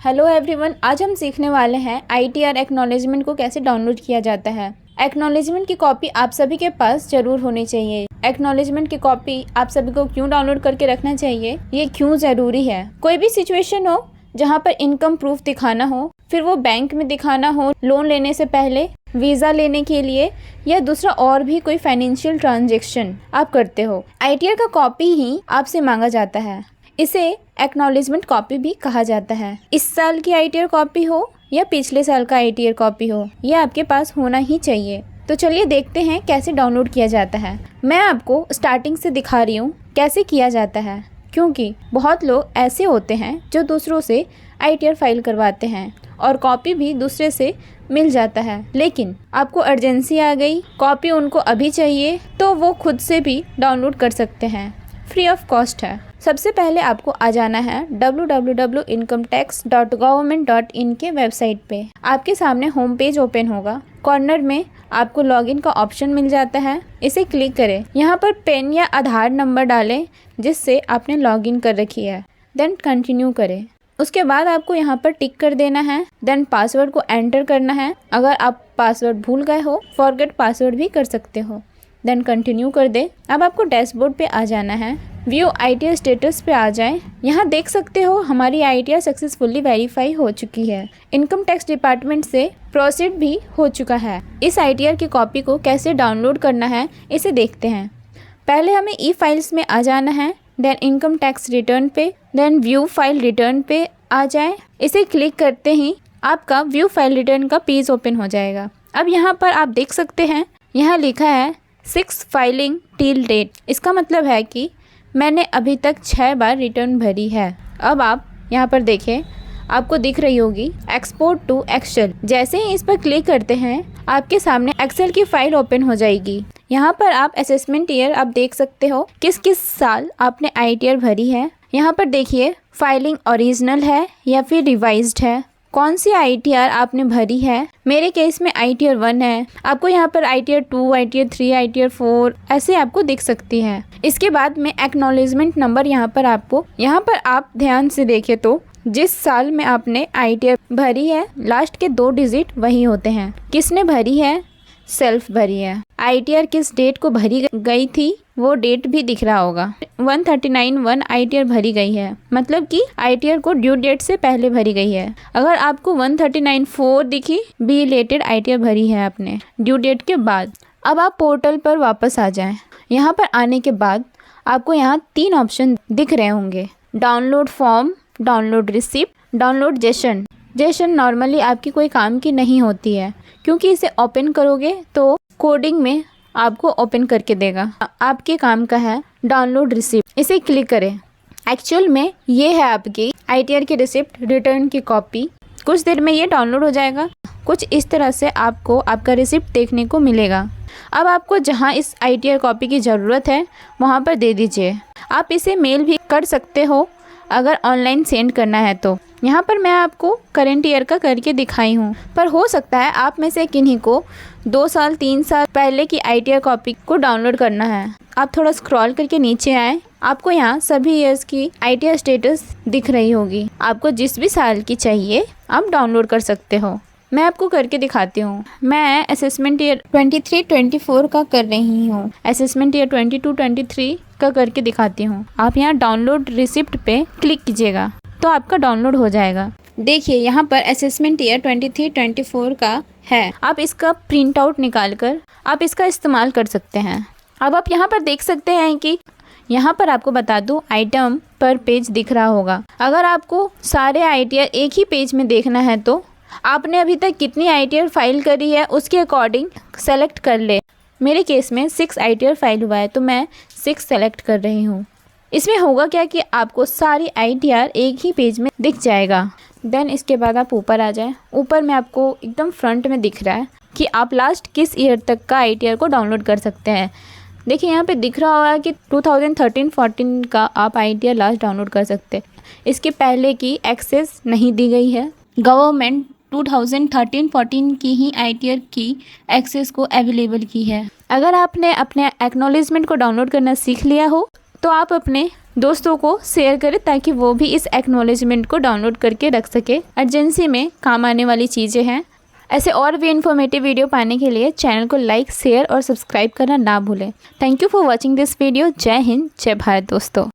Hello everyone, आज हम सीखने वाले हैं ITR एक्नॉलेजमेंट को कैसे डाउनलोड किया जाता है। एक्नॉलेजमेंट की कॉपी आप सभी के पास जरूर होनी चाहिए। एक्नॉलेजमेंट की कॉपी आप सभी को क्यों डाउनलोड करके रखना चाहिए, ये क्यों ज़रूरी है। कोई भी सिचुएशन हो जहाँ पर इनकम प्रूफ दिखाना हो, फिर वो बैंक में दिखाना हो, लोन लेने से पहले, वीज़ा लेने के लिए, या दूसरा और भी कोई फाइनेंशियल ट्रांजेक्शन आप करते हो, ITR का कॉपी ही आपसे मांगा जाता है। इसे एक्नॉलेजमेंट कॉपी भी कहा जाता है। इस साल की ITR कॉपी हो या पिछले साल का ITR कॉपी हो, यह आपके पास होना ही चाहिए। तो चलिए देखते हैं कैसे डाउनलोड किया जाता है। मैं आपको स्टार्टिंग से दिखा रही हूँ कैसे किया जाता है, क्योंकि बहुत लोग ऐसे होते हैं जो दूसरों से ITR फाइल करवाते हैं और कॉपी भी दूसरे से मिल जाता है, लेकिन आपको अर्जेंसी आ गई, कॉपी उनको अभी चाहिए, तो वो खुद से भी डाउनलोड कर सकते हैं, फ्री ऑफ कॉस्ट है। सबसे पहले आपको आ जाना है www.incometax.government.in के वेबसाइट पे। आपके सामने होम पेज ओपन होगा। कॉर्नर में आपको लॉगिन का ऑप्शन मिल जाता है, इसे क्लिक करें। यहाँ पर पेन या आधार नंबर डालें जिससे आपने लॉगिन कर रखी है, देन कंटिन्यू करें। उसके बाद आपको यहाँ पर टिक कर देना है, देन पासवर्ड को एंटर करना है। अगर आप पासवर्ड भूल गए हो, फॉरगेट पासवर्ड भी कर सकते हो, देन कंटिन्यू कर दे। अब आपको डैशबोर्ड पे आ जाना है, व्यू ITR स्टेटस पे आ जाएं। यहाँ देख सकते हो हमारी ITR सक्सेसफुली वेरीफाई हो चुकी है। इनकम टैक्स डिपार्टमेंट से प्रोसीड भी हो चुका है। इस ITR की कॉपी को कैसे डाउनलोड करना है इसे देखते हैं। पहले हमें ई फाइल्स में आ जाना है, देन इनकम टैक्स रिटर्न पे, देन व्यू फाइल रिटर्न पे आ जाए। इसे क्लिक करते ही आपका व्यू फाइल रिटर्न का पेज ओपन हो जाएगा। अब यहाँ पर आप देख सकते हैं, यहाँ लिखा है 6 फाइलिंग टिल डेट। इसका मतलब है कि मैंने अभी तक 6 बार रिटर्न भरी है। अब आप यहाँ पर देखें, आपको दिख रही होगी एक्सपोर्ट टू एक्सेल। जैसे ही इस पर क्लिक करते हैं आपके सामने एक्सेल की फाइल ओपन हो जाएगी। यहाँ पर आप असेसमेंट ईयर आप देख सकते हो, किस किस साल आपने ITR भरी है। यहाँ पर देखिए फाइलिंग ओरिजिनल है या फिर रिवाइज्ड है, कौन सी ITR आपने भरी है। मेरे केस में ITR 1 है। आपको यहाँ पर ITR 2, ITR 3, ITR 4 ऐसे आपको दिख सकती है। इसके बाद में एक्नॉलेजमेंट नंबर यहाँ पर आप ध्यान से देखें तो जिस साल में आपने ITR भरी है, लास्ट के 2 डिजिट वही होते हैं। किसने भरी है? सेल्फ भरी है। ITR किस डेट को भरी गई थी वो डेट भी दिख रहा होगा। 139/1 ITR भरी गई है, मतलब कि ITR को ड्यू डेट से पहले भरी गई है। अगर आपको 139/4 दिखी, बी रिलेटेड ITR भरी है आपने ड्यू डेट के बाद। अब आप पोर्टल पर वापस आ जाएं। यहाँ पर आने के बाद आपको यहाँ 3 ऑप्शन दिख रहे होंगे, download form, download receipt, download Jason. Jason normally आपकी कोई काम की नहीं होती है, क्योंकि इसे ओपन करोगे तो कोडिंग में आपको ओपन करके देगा। आपके काम का है डाउनलोड रिसिप्ट, इसे क्लिक करें। एक्चुअल में ये है आपकी ITR की रिसिप्ट रिटर्न की कॉपी। कुछ देर में ये डाउनलोड हो जाएगा। कुछ इस तरह से आपको आपका रिसिप्ट देखने को मिलेगा। अब आपको जहाँ इस ITR कॉपी की ज़रूरत है वहाँ पर दे दीजिए। आप इसे मेल भी कर सकते हो अगर ऑनलाइन सेंड करना है तो। यहाँ पर मैं आपको करंट ईयर का करके दिखाई हूँ, पर हो सकता है आप में से किन्हीं को 2 साल 3 साल पहले की ITR कॉपी को डाउनलोड करना है। आप थोड़ा स्क्रॉल करके नीचे आए, आपको यहाँ सभी ईयर्स की ITR स्टेटस दिख रही होगी। आपको जिस भी साल की चाहिए आप डाउनलोड कर सकते हो। मैं आपको करके दिखाती हूँ। मैं असेसमेंट ईयर 23-24 का कर रही हूँ। असेसमेंट ईयर 22-23 का करके दिखाती हूँ। आप यहाँ डाउनलोड रिसिप्ट पे क्लिक कीजिएगा तो आपका डाउनलोड हो जाएगा। देखिए यहाँ पर असेसमेंट ईयर 23-24 का है। आप इसका प्रिंट आउट निकाल कर आप इसका इस्तेमाल कर सकते हैं। अब आप यहाँ पर देख सकते हैं कि यहाँ पर आपको बता दूँ आइटम पर पेज दिख रहा होगा। अगर आपको सारे ITR एक ही पेज में देखना है तो आपने अभी तक कितनी ITR फाइल करी है उसके अकॉर्डिंग सेलेक्ट कर ले। मेरे केस में 6 ITR फाइल हुआ है तो मैं 6 सेलेक्ट कर रही हूँ। इसमें होगा क्या कि आपको सारी ITR एक ही पेज में दिख जाएगा। देन इसके बाद आप ऊपर आ जाएं। ऊपर में आपको एकदम फ्रंट में दिख रहा है कि आप लास्ट किस ईयर तक का ITR को डाउनलोड कर सकते हैं। देखिए यहाँ पे दिख रहा होगा कि 2013-14 का आप ITR लास्ट डाउनलोड कर सकते हैं। इसके पहले की एक्सेस नहीं दी गई है। गवर्नमेंट 2013-14 की ही ITR की एक्सेस को अवेलेबल की है। अगर आपने अपने एक्नॉलेजमेंट को डाउनलोड करना सीख लिया हो तो आप अपने दोस्तों को शेयर करें ताकि वो भी इस एक्नॉलेजमेंट को डाउनलोड करके रख सके। अर्जेंसी में काम आने वाली चीज़ें हैं। ऐसे और भी इन्फॉर्मेटिव वीडियो पाने के लिए चैनल को लाइक, शेयर और सब्सक्राइब करना ना भूलें। Thank you for watching this video. जय हिंद, जय भारत दोस्तों।